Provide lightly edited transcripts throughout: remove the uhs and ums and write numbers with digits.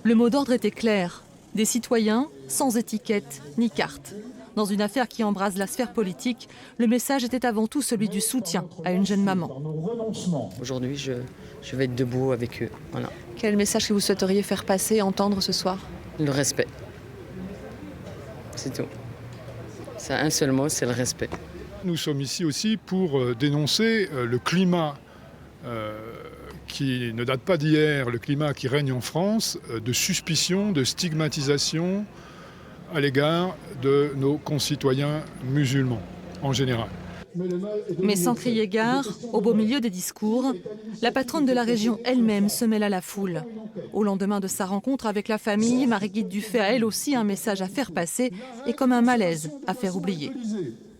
Le mot d'ordre était clair. Des citoyens sans étiquette ni carte. Dans une affaire qui embrase la sphère politique, le message était avant tout celui du soutien à une jeune maman. Aujourd'hui, je vais être debout avec eux. Voilà. Quel message que vous souhaiteriez faire passer, entendre ce soir? Le respect. C'est tout. C'est un seul mot, c'est le respect. Nous sommes ici aussi pour dénoncer le climat qui ne date pas d'hier, le climat qui règne en France, de suspicion, de stigmatisation à l'égard de nos concitoyens musulmans en général. Mais sans crier gare, au beau milieu des discours, la patronne de la région elle-même se mêle à la foule. Au lendemain de sa rencontre avec la famille, Marie-Guide Dufay a elle aussi un message à faire passer et comme un malaise à faire oublier.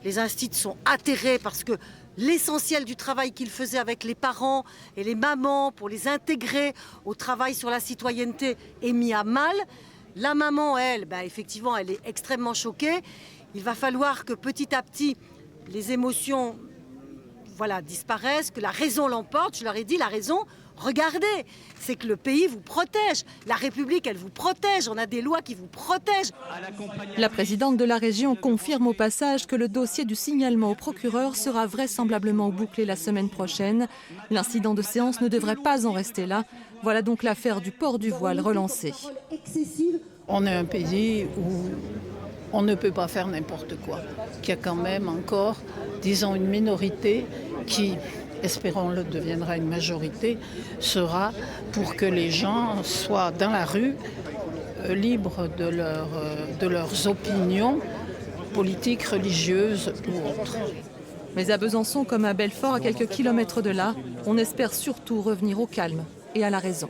Les instituts sont atterrés parce que l'essentiel du travail qu'ils faisaient avec les parents et les mamans pour les intégrer au travail sur la citoyenneté est mis à mal. La maman, elle, effectivement, elle est extrêmement choquée. Il va falloir que petit à petit, les émotions disparaissent, que la raison l'emporte. Je leur ai dit, la raison, regardez, c'est que le pays vous protège. La République, elle vous protège. On a des lois qui vous protègent. La présidente de la région confirme au passage que le dossier du signalement au procureur sera vraisemblablement bouclé la semaine prochaine. L'incident de séance ne devrait pas en rester là. Voilà donc l'affaire du port du voile relancée. On est un pays où on ne peut pas faire n'importe quoi. Il y a quand même encore, disons, une minorité qui, espérons-le, deviendra une majorité, sera pour que les gens soient dans la rue, libres de leurs opinions politiques, religieuses ou autres. Mais à Besançon comme à Belfort, à quelques kilomètres de là, on espère surtout revenir au calme et à la raison.